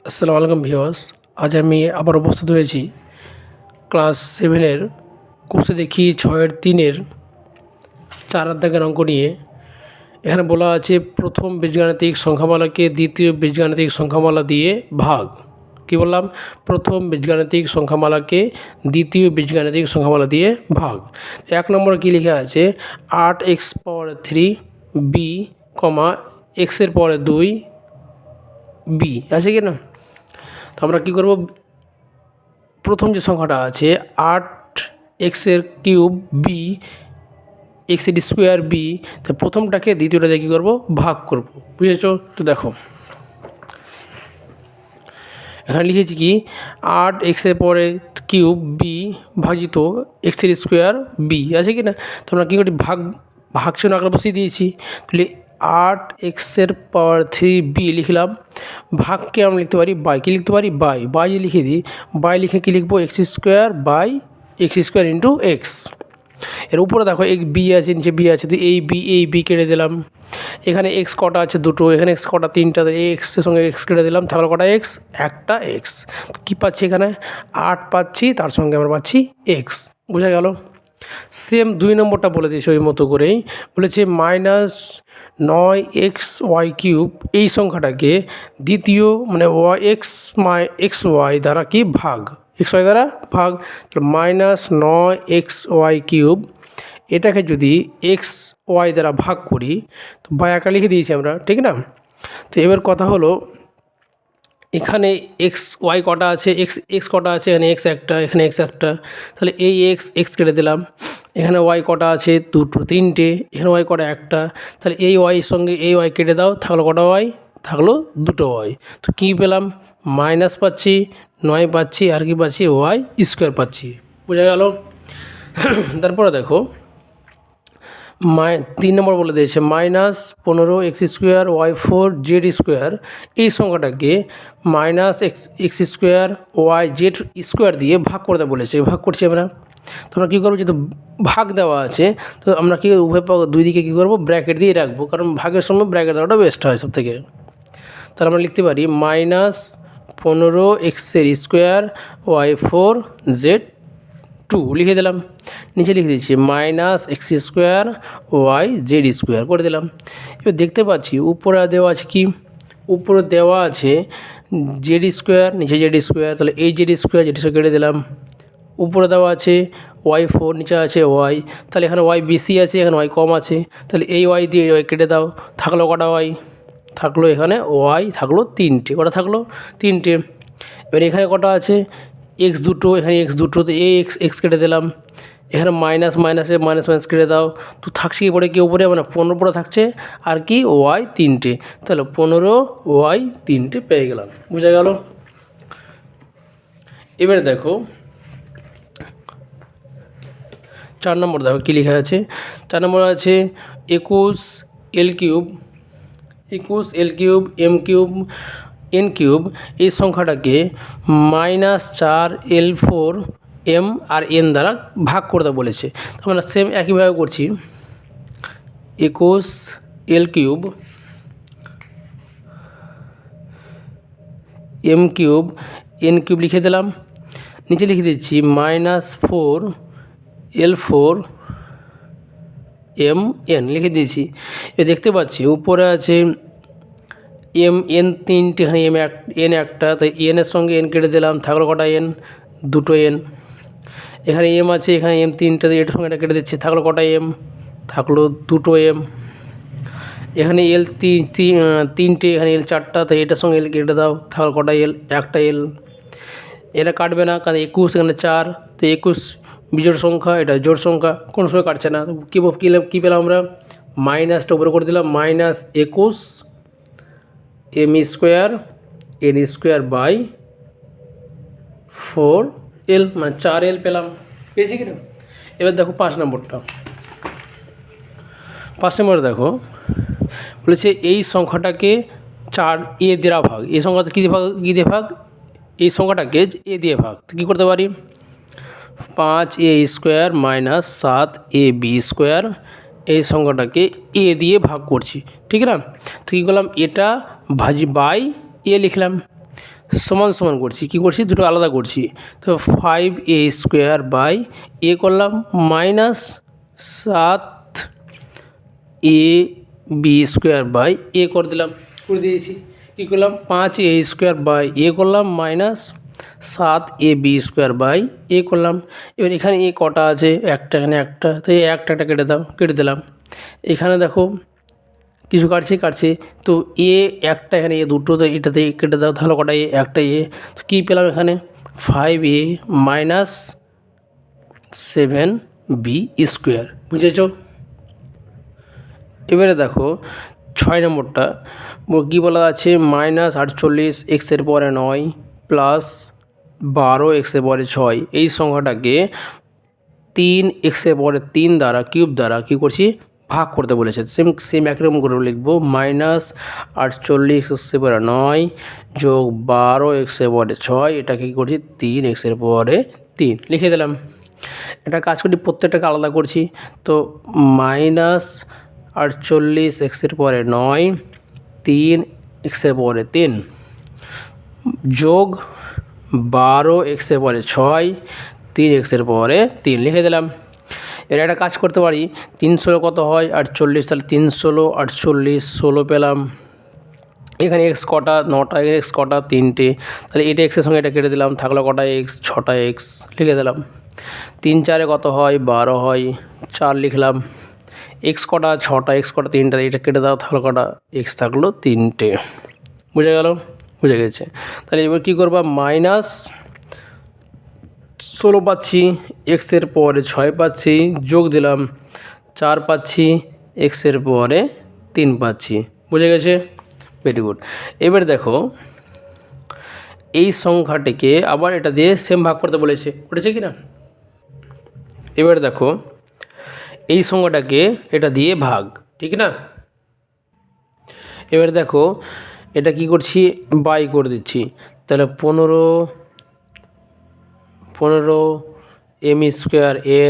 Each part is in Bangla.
আসসালামু আলাইকুম ভিউয়ার্স। আজ আমি আবার উপস্থিত হয়েছি ক্লাস 7-এর কোর্সে দেখি 6-3-এর 4 দাগের অঙ্ক নিয়ে। এখানে বলা আছে প্রথম বীজগাণিতিক সংখ্যামালাকে দ্বিতীয় বীজগাণিতিক সংখ্যামালা দিয়ে ভাগ। কি বললাম? প্রথম বীজগাণিতিক সংখ্যামালাকে দ্বিতীয় বীজগাণিতিক সংখ্যামালা দিয়ে ভাগ। 1 নম্বরে কী লেখা আছে? 8x পাওয়ার 3 b, এক্সের পরে 2 b আছে কি না? তো আমরা কী করব? প্রথম যে সংখ্যাটা আছে 8x কিউব বি এক্সের স্কোয়ার বি, তো প্রথমটাকে দ্বিতীয়টা দিয়ে কী করবো? ভাগ করব। বুঝেছো? তো দেখো এখানে লিখেছি কি 8x পরে কিউব বি ভাজিত এক্সের স্কোয়ার বি আছে কি না? তো আমরা কী করি? ভাগ চিহ্ন আকারে বসিয়ে দিয়েছি। তাহলে 8x পাওয়ার 3 বি লিখলাম। ভাগকে আমরা লিখতে পারি বাই। কী লিখতে পারি? বাই লিখে দিই। বাই লিখে কী লিখবো? X square into x. এর উপরে দেখো এক বি আছে, নিচে বি আছে, তো এই বি কেটে দিলাম। এখানে এক্স কটা আছে? দুটো। এখানে এক্স কটা? তিনটা। এক্সের সঙ্গে এক্স কেটে দিলাম, থাকলো কটা? এক্স, একটা এক্স। কী পাচ্ছি এখানে? 8 পাচ্ছি, তার সঙ্গে আমরা পাচ্ছি এক্স। বোঝা গেল? সেম 2 নম্বরটা বলে দিয়েছে ওই মতো করেই। বলেছে -9xy³ এই সংখ্যাটাকে দ্বিতীয় মানে xy দ্বারা কি ভাগ? xy দ্বারা ভাগ। -9xy³ এটাকে যদি xy দ্বারা ভাগ করি, তো বাই আকারে লিখে দিয়েছি আমরা, ঠিক না? তো এবার কথা হলো এখানে xy কটা আছে? এক্স কটা আছে? এখানে এক্স একটা, এখানে এক্স একটা। তাহলে এই এক্স কেটে দিলাম। এখানে ওয়াই কটা আছে? দুটো, তিনটে। এখানে ওয়াই কটা? একটা। তাহলে এই ওয়াইয়ের সঙ্গে এই ওয়াই কেটে দাও, থাকলো কটা ওয়াই? থাকলো দুটো ওয়াই। তো কী পেলাম? মাইনাস পাচ্ছি, 9 পাচ্ছি, আর কি পাচ্ছি? ওয়াই স্কোয়ার পাচ্ছি। বোঝা গেল? তারপরে দেখো 3 নম্বর বলে দিয়েছে -15x²y4z² এই সংখ্যাটাকে -x² দিয়ে ভাগ করতে বলেছে। ভাগ করছি আমরা। তো আমরা কী করবো? যেহেতু ভাগ দেওয়া আছে, তো আমরা কি উভয় দুই দিকে কী করবো? ব্র্যাকেট দিয়ে রাখবো, কারণ ভাগের সময় ব্র্যাকেট দেওয়াটা বেস্ট হয় সব থেকে। তাহলে আমরা লিখতে পারি -15x² y4z² লিখে দিলাম। নিচে লিখে দিচ্ছি -x² করে দিলাম। এবার দেখতে পাচ্ছি উপরে দেওয়া আছে কি? উপরে দেওয়া আছে z², নিচে z²। তাহলে এই z² কেটে দিলাম। উপরে দেওয়া আছে y4, নিচে আছে y। তাহলে এখানে y বেশি আছে, এখানে y কম আছে। তাহলে এই y দিয়ে এই y কেটে দাও, থাকলো কটা y? থাকলো এখানে y থাকলো 3টে। কটা থাকলো? 3টে। এবার এখানে কটা আছে? এক্স দুটো, এখানে এক্স দুটো, তো এই এক্স কেটে দিলাম। এখানে মাইনাস কেটে দাও, তো থাকছে কি পড়ে? কি উপরে মানে 15 পড়ে থাকছে, আর কি ওয়াই 3টে। তাহলে 15y3 পেয়ে গেলাম। বুঝা গেল? এবারে দেখো 4 নম্বর দেখো কী লেখা আছে। 4 নম্বর আছে 21l³ m³ এই সংখ্যাটাকে -4l4m আর n দ্বারা ভাগ করতে বলেছে। তো আমরা সেম একইভাবে করছি। 21l³ m³ n³ লিখে দিলাম। নিচে লিখে দিচ্ছি -4l4mn লিখে দিয়েছি। এ দেখতে পাচ্ছি উপরে আছে n 3টে, এখানে n একটা, তাই এর সঙ্গে n কেটে দিলাম, থাকলো কটা n? দুটো n। এখানে m আছে, এখানে m 3টে, এটার সঙ্গে এটা কেটে দিচ্ছি, থাকলো কটা m? থাকলো দুটো m। এখানে l 3টে, এখানে l 4টা, তাই এটার সঙ্গে l কেটে দাও, থাকলো কটা l? একটা l। এটা কাটবে না, কারণ 21 এখানে 4, তো 21 বিজোড় সংখ্যা, এটা জোড় সংখ্যা, কোনো সময় কাটছে না। কী পেলাম আমরা? মাইনাসটা উপরে করে দিলাম, -21 m² n²/4l মানে 4l পেলাম। পেয়েছি কি না? এবার দেখো 5 নম্বরটা। 5 নম্বরে দেখো বলেছে এই সংখ্যাটাকে 4a দ্বারা ভাগ। এই সংখ্যাটা কী দিয়ে ভাগ? এই সংখ্যাটাকে a দিয়ে ভাগ। তো কী করতে পারি? 5a² - 7ab² এই সংখ্যাটাকে a দিয়ে ভাগ করছি, ঠিক না? তো কী করলাম? এটা বাই a লিখলাম। সমান সমান করছি, কী করছি, দুটো আলাদা করছি। তো 5a² বাই এ করলাম মাইনাস 7ab² বাই এ করে দিলাম, করে দিয়েছি। কী করলাম, 5a² বাই এ করলাম মাইনাস 7ab² বাই এ করলাম। এবার এখানে এ কটা আছে, একটা, এখানে একটা, তো এই একটা কেটে দাও, কেটে দিলাম। এখানে দেখো কিছু কাটছে, তো এ একটা, এখানে এ দুটো, তো এটাতে কেটে দাও, তাহলে কটা এ, একটা এ। তো কী পেলাম এখানে, 5a মাইনাস 7b², বুঝেছ? এবারে দেখো 6 নম্বরটা কী বলা আছে, -48 এক্সের পরে 9 প্লাস 12 এক্সের পরে 6 এই সংখ্যাটাকে 3 এক্সের পরে 3 দ্বারা কিউব দ্বারা কী করছি, ভাগ করতে বলেছে। সেম একরকম করে লিখবো, -48 এক্সের পরে 9 যোগ 12 এক্সের পরে 6, এটাকে কী করছি, 3 এক্সের পরে 3 লিখে দিলাম। এটা কাজ করি, প্রত্যেকটাকে আলাদা করছি। তো -48 এক্সের পরে 9, 3 এক্সের পরে 3 যোগ 12 এক্সের পরে 6, 3 এক্সের পরে 3 লিখে দিলাম। এর একটা কাজ করতে পারি, 3 কত হয় 48, তাহলে 3 48 16 পেলাম। এখানে এক্স কটা, 9টা, এক্স কটা, 3টে, তাহলে এটা এক্সের সঙ্গে এটা কেটে দিলাম, থাকলো কটা এক্স, 6টা এক্স লিখে দিলাম। 3 4 কত হয়, 12 হয়, 4 লিখলাম। এক্স কটা, 6টা, এক্স কটা, 3টা, এটা কেটে দাও, থাকলো কটা এক্স, থাকলো 3টে। বুঝে গেল? বুঝে গেছে। তাহলে এবার কী করবা, -16 পাচ্ছি, এক্সের পরে 6 পাচ্ছি, যোগ দিলাম 4 পাচ্ছি, এক্সের পরে 3 পাচ্ছি। বুঝে গেছে? Very good. এবার দেখো এই সংখ্যাটিকে আবার এটা দিয়ে সেম ভাগ করতে বলেছে, করেছে কি না? এবার দেখো এই সংখ্যাটাকে এটা দিয়ে ভাগ, ঠিক না? এবার দেখো এটা কি করছি, বাই করে দিচ্ছি। তাহলে 15 m²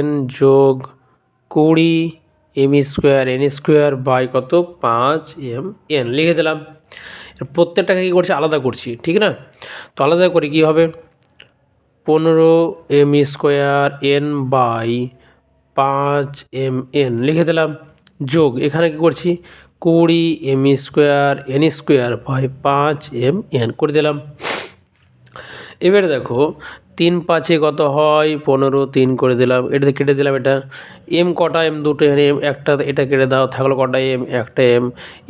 n যোগ 20 m² n² বাই কত, 5m n লিখে দিলাম। প্রত্যেকটাকে কী করছি, আলাদা করছি, ঠিক না? তো আলাদা করে কী হবে, 15 m² n by 5m n লিখে দিলাম, যোগ এখানে কী করছি, 20 m² n² by 5m n করে দিলাম। এবারে দেখো 3 5 কত হয়, 15, 3 করে দিলাম, এটাতে কেটে দিলাম। এটা এম কটা, এম দুটো, এখানে এম একটা, এটা কেটে দাও, থাকলো কটা এম, একটা এম,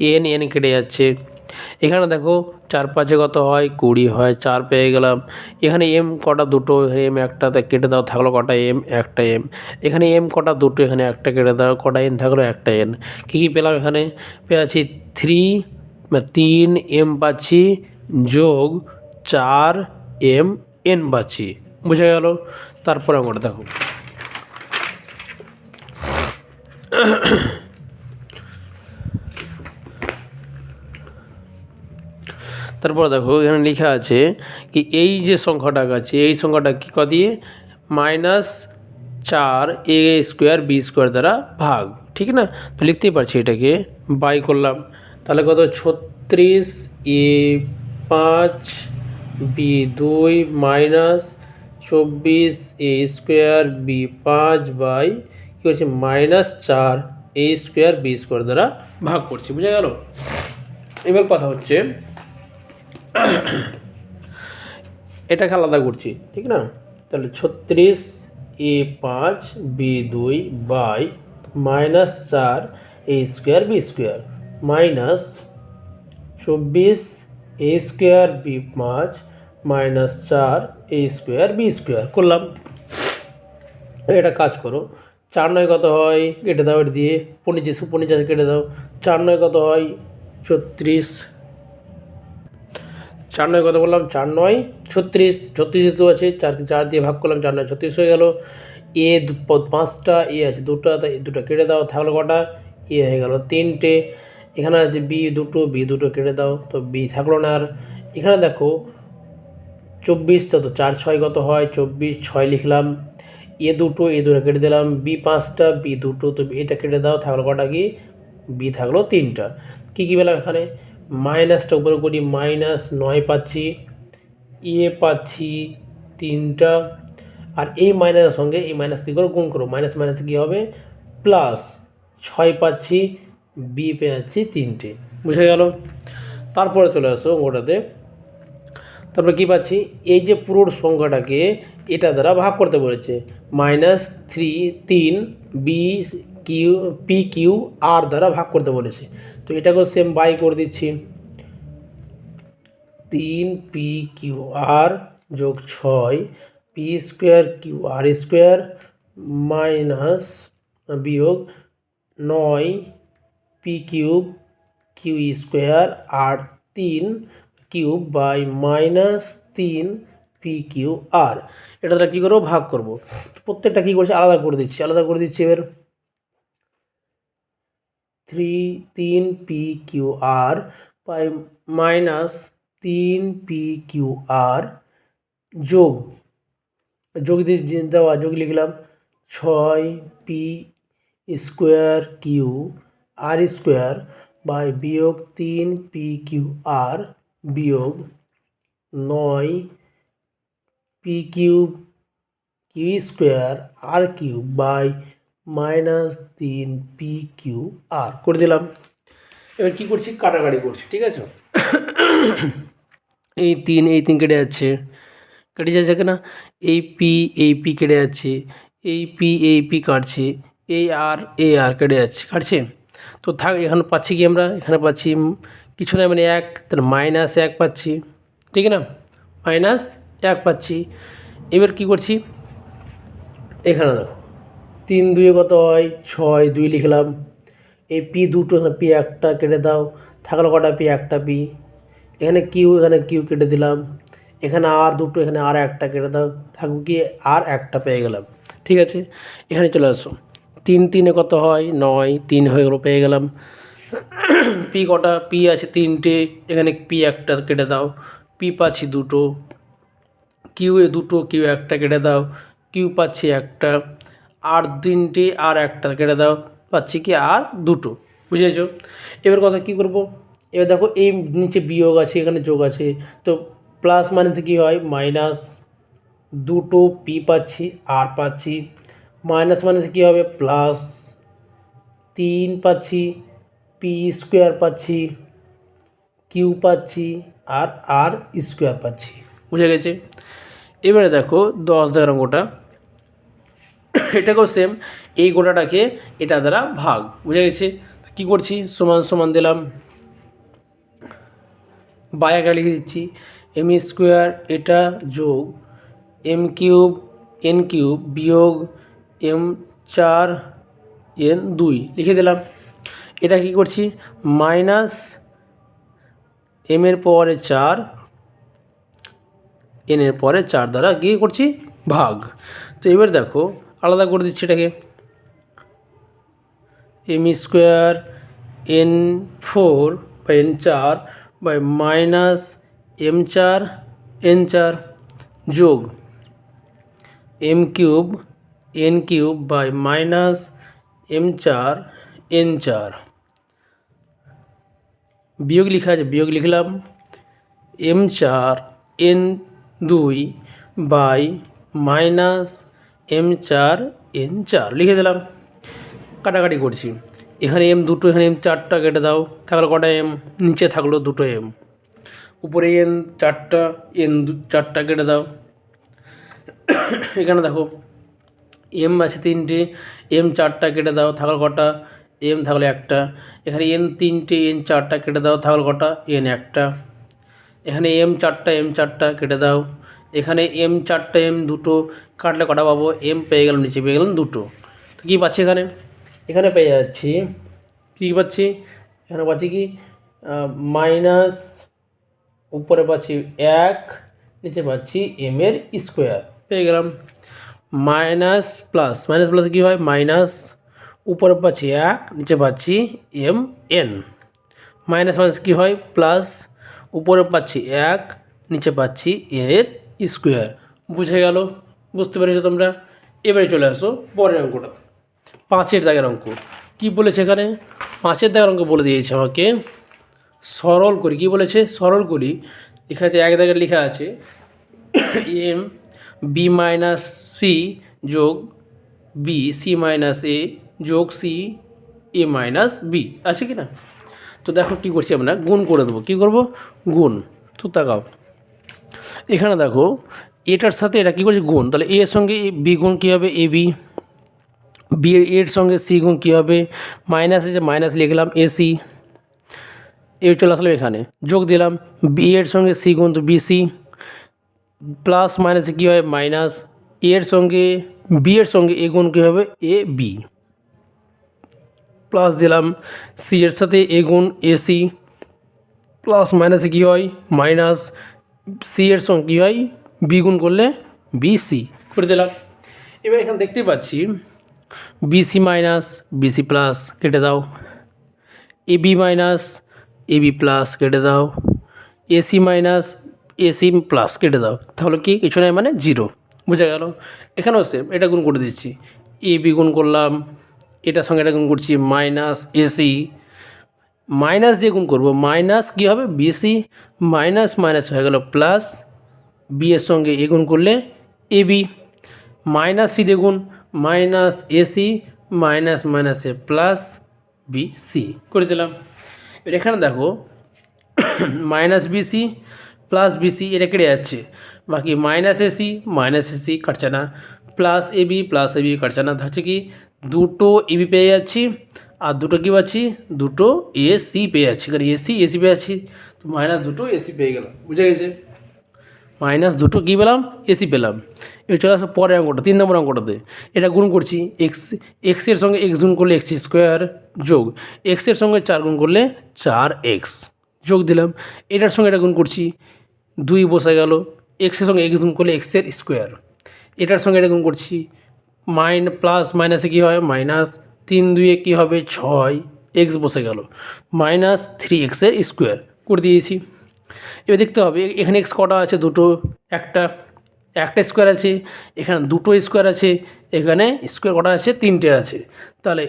এন এন কেটে যাচ্ছে। এখানে দেখো 4 5 কত হয়, 20 হয়, 4 পেয়ে গেলাম। এখানে এম কটা, দুটো, এখানে এম একটাতে কেটে দাও, থাকলো কটা এম, একটা এম। এখানে এম কটা, দুটো, এখানে একটা কেটে দাও, কটা এন থাকলো, একটা এন। কী কী পেলাম, এখানে পেয়েছি 3 এম পাচ্ছি, যোগ 4 এম এন পাচ্ছি। বুঝে গেল? তারপরে আমরা দেখো তারপর দেখো এখানে লেখা আছে কি, এই যে সংখ্যাটা আছে, এই সংখ্যাটা কী দিয়ে, -4a² b² দ্বারা ভাগ, ঠিক না? তো লিখতেই পারছি, এটাকে বাই করলাম, তাহলে কত, 36a5 b2 minus 24a² b5 by কী করছি, -4a² b² দ্বারা ভাগ করছি। বুঝে গেল? এবার কথা হচ্ছে এটাকে আলাদা করছি, ঠিক না? তাহলে 36a5 b2 by -4a² b² minus 24a² b5 minus 4a² b² করলাম। এটা কাজ করো, 4 9 কত হয়, কেটে দাও, এটা দিয়ে 49 কেটে দাও, 4 9 কত হয়, 36, 4 9 কত বললাম, 4 9 36, 36 যেহেতু আছে, 4 দিয়ে ভাগ করলাম, 4 9 36 হয়ে গেল। এ 5টা, এ আছে 2টা, তাই 2টা কেটে দাও, থাকলো কটা, এ হয়ে গেল 3টে। এখানে আছে বি দুটো কেটে দাও, তো বি থাকলো না আর। এখানে দেখো 24টা, তো 4 6 কত হয়, 24, 6 লিখলাম। এ দুটো কেটে দিলাম, বি 5টা, বি দুটো, তো এটা কেটে দাও, থাকলো কটা, কি বি থাকলো 3টা। কী কী পেলাম এখানে, মাইনাসটা উপরে করি, -9 পাচ্ছি, পাচ্ছি 3টা, আর এই মাইনাসের সঙ্গে এই মাইনাস কী করো, গুণ করো, মাইনাস মাইনাস কী হবে প্লাস, 6 পাচ্ছি, বি পেয়ে যাচ্ছি 3টে। বুঝে গেল? তারপরে চলে আসো ওটাতে। তারপরে কী পাচ্ছি, এই যে পুরো সংখ্যাটাকে এটা দ্বারা ভাগ করতে বলেছে, -3 বি কিউ পি কিউ আর দ্বারা ভাগ করতে বলেছে। তো এটাকেও সেম বাই করে দিচ্ছি, 3 পি কিউ আর যোগ 6 p square q r square minus বিয়োগ 9 p cube q square r 3 cube by -3 p q r. এটা দ্বারা কী করবো, ভাগ করব। প্রত্যেকটা কী করছি, আলাদা করে দিচ্ছি এবার 3 p q r by -3 p q r যোগ দিয়ে দেওয়া, যোগ লিখলাম 6 p square q r square by বিয়োগ 3 পি কিউ আর বিয়োগ 9 p cube q square r cube by -3 p q r করে দিলাম। এবার কী করছি, কাটাকাটি করছি, ঠিক আছে। এই 3 কেটে যাচ্ছে, কেনা, এই পি কেটে যাচ্ছে, এই পি কাটছে, এই আর কেটে যাচ্ছে, কাটছে। তো থাক, এখানে পাচ্ছি কি আমরা, এখানে পাচ্ছি কিছু না মানে 1, তাহলে -1 পাচ্ছি, ঠিক না, -1 পাচ্ছি। এবার কি করছি, এখানে দেখো 3 2 কত হয় 6, 2 লিখলাম। এই পি দুটো, পি একটা কেটে দাও, থাকলো কটা, পি একটা পি, এখানে কিউ কেটে দিলাম, এখানে আর দুটো, এখানে আর একটা কেটে দাও, থাকবে কি আর একটা পেয়ে গেলাম, ঠিক আছে। এখানে চলে আসো, 3 3 কত হয় 9, 3 হয়ে গেলো, পেয়ে গেলাম। পি কটা, পি আছে 3টে, এখানে পি একটা কেটে দাও, পি পাচ্ছি দুটো, কিউ দুটো, কিউ একটা কেটে দাও, কিউ পাচ্ছি একটা, আর 3টে আর একটা কেটে দাও, পাচ্ছি কি আর দুটো। বুঝেছো? এবার কথা কী করব, এবার দেখো এই নিচে বিয়োগ আছে, এখানে যোগ আছে, তো প্লাস মাইনাসে কী হয়, মাইনাস, দুটো পি পাচ্ছি আর পাচ্ছি, মাইনাস মাইনাসে কী হবে প্লাস, 3 পাচ্ছি, পি স্কোয়ার পাচ্ছি, কিউ পাচ্ছি আর স্কোয়ার পাচ্ছি। বুঝে গেছে? এবারে দেখো 10 অঙ্কটা, এটাকেও সেম, এই গোটাটাকে এটা দ্বারা ভাগ। বুঝে গেছে? কী করছি, সমান সমান দিলাম, বায়াটা লিখে দিচ্ছি, এম স্কোয়ার এটা যোগ এম কিউব এন কিউব বিয়োগ m4n2 লিখে দিলাম। এটা কি করছি, মাইনাস এর পরে 4 এর পরে 4 দ্বারা কী করছি, ভাগ। তো এবার দেখো আলাদা করে দিচ্ছি এটাকে, এম স্কোয়ার n4 বা n4 বাই -m4n4 যোগ M cube N cube by -m4n4 বিয়োগ লেখা আছে, বিয়োগ লিখলাম m4n2 বাই -m4n4 লিখে দিলাম। কাটাকাটি করছি, এখানে এম দুটো, এখানে m4টা কেটে দাও, থাকলো কটা এম, নিচে থাকলো দুটো এম, উপরে n4টা, n4টা কেটে দাও। এখানে দেখো এম আছে 3টে, m4টা কেটে দাও, থাকলো কটা, এম থাকলো একটা, এখানে n3টে, n4টা কেটে দাও, থাকলো কটা, n একটা, এখানে m4টা কেটে দাও, এখানে m4টা, এম দুটো কাটলে কটা পাবো, এম পেয়ে গেলাম, নিচে পেয়ে গেলাম দুটো। তো কী পাচ্ছি এখানে পেয়ে যাচ্ছি, কী পাচ্ছি, এখানে পাচ্ছি কি মাইনাস, উপরে পাচ্ছি 1, নিচে পাচ্ছি এর স্কোয়ার পেয়ে গেলাম, মাইনাস প্লাস কী হয়, মাইনাস, উপরে পাচ্ছি 1, নিচে পাচ্ছি n, মাইনাস কী হয়, প্লাস, উপরে পাচ্ছি 1, নিচে পাচ্ছি এর স্কোয়ার। বুঝে গেল? বুঝতে পেরেছো তোমরা? এবারে চলে আসো পরের অঙ্কটা, 5 দাগের অঙ্ক। কী বলেছে এখানে, 5 দাগের অঙ্ক বলে দিয়েছে আমাকে, সরল করি, কী বলেছে, সরল করি, লেখা আছে 1 দাগের লেখা আছে এ বি মাইনাস সি যোগ বি সি মাইনাস এ যোগ সি এ মাইনাস বি আছে কি না? তো দেখো কী করছি আমরা, গুণ করে দেবো। কী করবো? গুণ। তো তাকাও এখানে দেখো, এটার সাথে এটা কী করছে? গুণ। তাহলে এ এর সঙ্গে বি গুণ কী হবে? A B. বি এর সঙ্গে সি গুণ কী হবে? মাইনাস আছে, মাইনাস লিখলাম এসি। এ চলে আসলাম এখানে, যোগ দিলাম বি এর সঙ্গে সি গুণ, তো বিসি। প্লাস মাইনাসে কী হয়? মাইনাস। এর সঙ্গে বি এর সঙ্গে এ গুণ কী হবে? A B. প্লাস দিলাম সি এর সাথে এ গুণ এসি। প্লাস মাইনাসে কী হয়? মাইনাস। সি এর সঙ্গে কী হয়? বি গুণ করলে বিসি করে দিলাম। এবার এখানে দেখতে পাচ্ছি বিসি মাইনাস বিসি প্লাস কেটে দাও, এবি মাইনাস এবি প্লাস কেটে দাও, এসি মাইনাস এসি প্লাস কেটে দাও। তাহলে কি কিছু নাই, মানে জিরো। বোঝা গেল? এখানেও সেম, এটা গুণ করে দিচ্ছি, এ বি গুণ করলাম, এটার সঙ্গে এটা গুণ করছি, মাইনাস এসি। মাইনাস দিয়ে গুণ করবো, মাইনাস কী হবে? বিসি। মাইনাস মাইনাস হয়ে গেল প্লাস, বি এর সঙ্গে এ গুণ করলে এ বি। মাইনাস সি দিয়ে গুণ, মাইনাস এসি মাইনাস মাইনাসে প্লাস বি সি করে দিলাম। এবার এখানে দেখো মাইনাস বিসি প্লাস বিসি এটা কেটে যাচ্ছে, বাকি মাইনাস এসি কাটছে না, প্লাস এবি কাটছে না, থাকছে কি? দুটো এবি পেয়ে যাচ্ছি, আর দুটো কী পাচ্ছি? দুটো এসি পেয়ে যাচ্ছি, কারণ এসি পেয়ে যাচ্ছি, তো মাইনাস দুটো এসি পেয়ে গেলাম। বুঝে গেছে? মাইনাস দুটো কী পেলাম? এসি পেলাম। এবার চলে আসো পরের অঙ্কটা, 3 নম্বর অঙ্কটাতে। এটা গুণ করছি, এক্সের সঙ্গে এক্স গুণ করলে এক্স স্কোয়ার, যোগ এক্সের সঙ্গে 4 গুণ করলে 4x, যোগ দিলাম। এটার সঙ্গে এটা গুণ করছি, 2 বসে গেল, এক্সের সঙ্গে এক্স গুণ করলে এক্সের স্কোয়ার। এটার সঙ্গে এটা গুণ করছি, প্লাস মাইনাসে কী হয়? মাইনাস। 3 2 কী হবে? 6, এক্স বসে গেল, মাইনাস 3x স্কোয়ার করে দিয়েছি। এবার দেখতে হবে এখানে এক্স কটা আছে? দুটো। একটা স্কোয়ার আছে, এখানে দুটো স্কোয়ার আছে, এখানে স্কোয়ার কটা আছে? 3টে আছে। তাহলে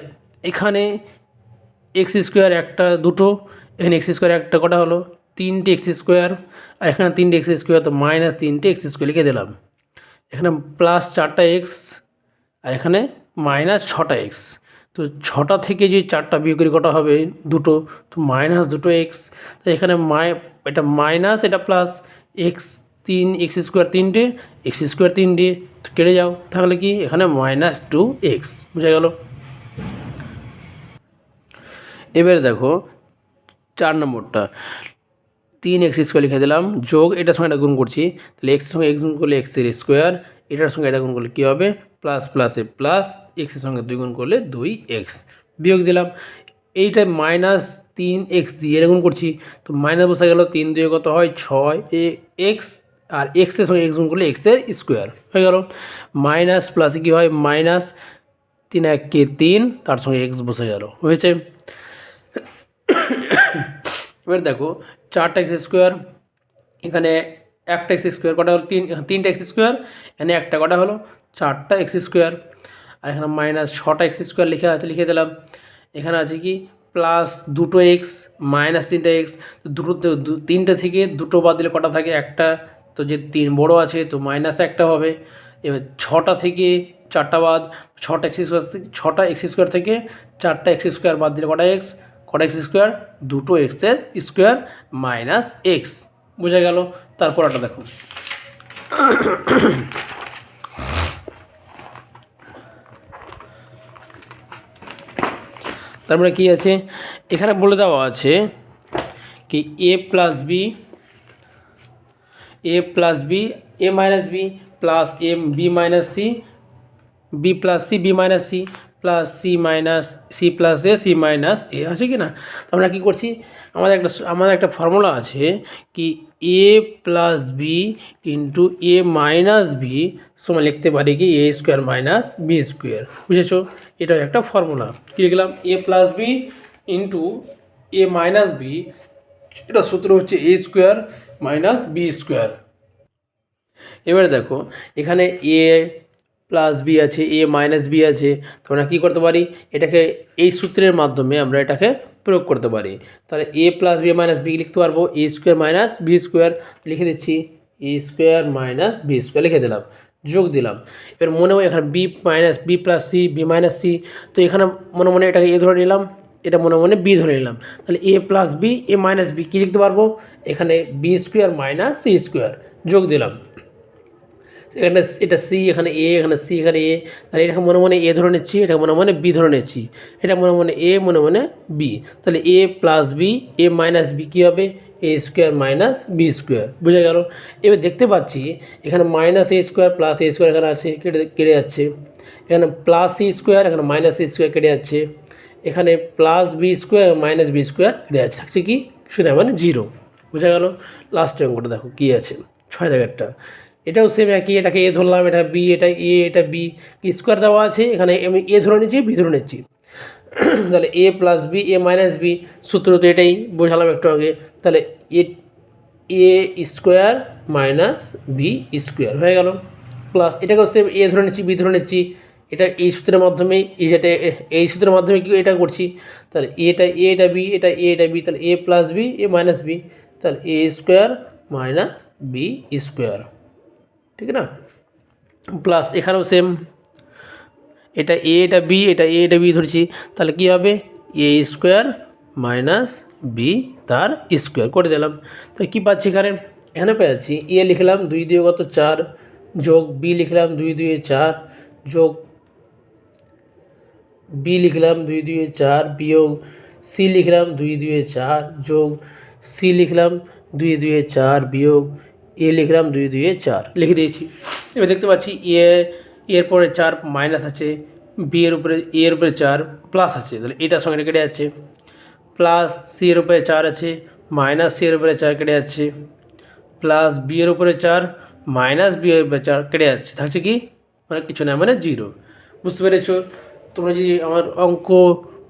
এখানে এক্স স্কোয়ার একটা দুটো, এখানে এক্স স্কোয়ার একটা, কটা হলো? 3টে এক্স স্কোয়ার, আর এখানে 3টে এক্স স্কোয়ার, তো মাইনাস 3টে এক্স স্কোয়ার লিখে দিলাম। এখানে প্লাস 4টা এক্স, আর এখানে মাইনাস 6টা এক্স। তো 6টা থেকে যে 4টা বিয়োগ করে কটা হবে? দুটো, তো মাইনাস দুটো এক্স। তো এখানে এটা মাইনাস, এটা প্লাস, এক্স 3 এক্স স্কোয়ার 3টে, এক্স স্কোয়ার 3টে, কেটে যাও, তাহলে কি এখানে -2x। বোঝা গেল? এবারে দেখো 4 নম্বরটা, 3x স্কোয়ার লিখে দিলাম, যোগ এটার সঙ্গে এটা গুণ করছি, তাহলে এক্সের সঙ্গে এক্স গুণ করলে এক্সের স্কোয়ার, এটার সঙ্গে এটা গুণ করলে কী হবে? প্লাস প্লাসে প্লাস, এক্সের সঙ্গে 2 গুণ করলে 2x, বিয়োগ দিলাম। এইটা -3x দিয়ে এটা গুণ করছি, তো মাইনাস বসে গেল, 3 2 কত হয়? 6x, আর এক্সের সঙ্গে এক্স গুণ করলে এক্সের স্কোয়ার হয়ে গেল। মাইনাস প্লাসে কী হয়? মাইনাস, 3 1 কে 3, তার সঙ্গে এক্স বসে গেল, হয়েছে। এবার দেখো 4টা এক্স স্কোয়ার, এখানে একটা এক্স স্কোয়ার, কটা হলো? 3টা এক্স স্কোয়ার, এখানে একটা, কটা হলো? 4টা এক্স স্কোয়ার, আর এখানে মাইনাস 6টা এক্স স্কোয়ার লিখে দিলাম। এখানে আছে কি? প্লাস দুটো এক্স মাইনাস 3টা এক্স, দুটো 3টে থেকে দুটো বাদ দিলে কটা থাকে? একটা, তো যে 3 বড়ো আছে, তো মাইনাস একটা হবে। এবার 6টা থেকে 4টা বাদ, 6টা এক্স স্কোয়ার থেকে 4টা এক্স স্কোয়ার বাদ দিলে কটা এক্স? এক্স স্কোয়ার, দুটো এক্সের স্কোয়ার মাইনাস এক্স। বোঝা গেল? তারপর একটা দেখো, তারপরে কি আছে? এখানে বলে দেওয়া আছে কি a plus B A minus B plus B minus c, b plus C B minus c plus c plus c minus a, আছে কি না? তো আমরা কী করছি? আমাদের একটা ফর্মুলা আছে কি a plus B into A minus B সমান লিখতে পারি কি এ স্কোয়ার মাইনাস বি স্কোয়ার। বুঝেছো? এটা একটা ফর্মুলা। কী লিখলাম? এ প্লাস বি ইন্টু এ মাইনাস বি, এটা সূত্র হচ্ছে এ স্কোয়ার মাইনাস বি স্কোয়ার। এবারে দেখো এখানে এ প্লাস বি আছে, এ মাইনাস বি আছে, তো আমরা কী করতে পারি? এটাকে এই সূত্রের মাধ্যমে আমরা এটাকে প্রয়োগ করতে পারি। তাহলে A plus B minus B লিখতে পারবো A square minus B square, লিখে দিচ্ছি A square minus B square লিখে দিলাম, যোগ দিলাম। এবার মনে হয় এখানে B minus B plus C, B minus C, তো এখানে মনে মনে এটাকে এ ধরে নিলাম, এটা মনে মনে বি ধরে নিলাম। তাহলে A plus B, A minus B কী লিখতে পারবো, এখানে B square minus C square, যোগ দিলাম। এখানে এটা সি, এখানে এ, এখানে সি, এখানে এ, তাহলে এটাকে মনে মনে এ ধরে নিচ্ছি, এটা মনে মনে বি ধরে নিচ্ছি, এটা মনে মনে এ, মনে মনে বি। তাহলে A plus B, A minus B কী হবে, A square minus B square, বুঝে গেল। এবার দেখতে পাচ্ছি এখানে minus A square plus A square এখানে আছে, কেটে যাচ্ছে। এখানে প্লাস সি স্কোয়ার, এখানে মাইনাস সি স্কোয়ার কেটে যাচ্ছে। এখানে plus B square minus B square কেটে যাচ্ছে, থাকছে কি শূন্য মানে জিরো, বোঝা গেল। লাস্টের অঙ্কটা দেখো কী আছে, 6 দাগেরটা, এটাও সেম একই, এটাকে এ ধরলাম, এটা বি, এটা এ, এটা বি, স্কোয়ার দেওয়া আছে, এখানে আমি এ ধরে নিচ্ছি, বি ধরে নিচ্ছি। তাহলে A plus B, A minus B, সূত্র তো এটাই বোঝালাম একটু আগে। তাহলে এ স্কোয়ার মাইনাস বি স্কোয়ার হয়ে গেল, প্লাস এটাকেও সেম এ ধরে নিচ্ছি, বি ধরে নিচ্ছি, এটা এই সূত্রের মাধ্যমেই, এই সূত্রের মাধ্যমে কি এটা করছি। তাহলে এটা বি, এটা বি, তাহলে A plus B, A minus B, তাহলে এ স্কোয়ার মাইনাস বি স্কোয়ার, ঠিক না। প্লাস এখানেও সেম, এটা এ, এটা বি, এটা বি ধরছি, তাহলে কী হবে এ স্কোয়ার মাইনাস বি তার স্কোয়ার করে দিলাম। তো কী পাচ্ছি এখানে, এখানে পেয়ে যাচ্ছি এ লিখলাম 2 দিয়ে কত 4, যোগ বি লিখলাম 2 দিয়ে 4, যোগ বি লিখলাম 2 দিয়ে 4, বিয়োগ সি লিখলাম 2 দিয়ে 4, যোগ সি লিখলাম 2 দিয়ে 4, বিয়োগ এ লিখলাম 2 দিয়ে 4 লিখে দিয়েছি। এবার দেখতে পাচ্ছি এর পরে 4 মাইনাস আছে, বি এর উপরে, এ এর উপরে 4 প্লাস আছে, তাহলে এটার সঙ্গে কেটে যাচ্ছে। প্লাস সি এর উপরে 4 আছে, মাইনাস সি এর উপরে 4 কেটে যাচ্ছে, প্লাস বি এর উপরে 4 মাইনাস বি এর উপরে 4 কেটে যাচ্ছে, থাকছে কি মানে কিছু না মানে জিরো। বুঝতে পেরেছো? তোমরা যদি আমার অঙ্ক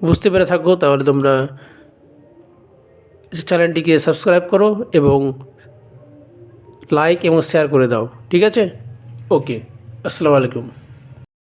বুঝতে পেরে থাকো তাহলে তোমরা চ্যানেলটিকে সাবস্ক্রাইব করো এবং লাইক এবং শেয়ার করে দাও, ঠিক আছে? ওকে, আসসালামু আলাইকুম।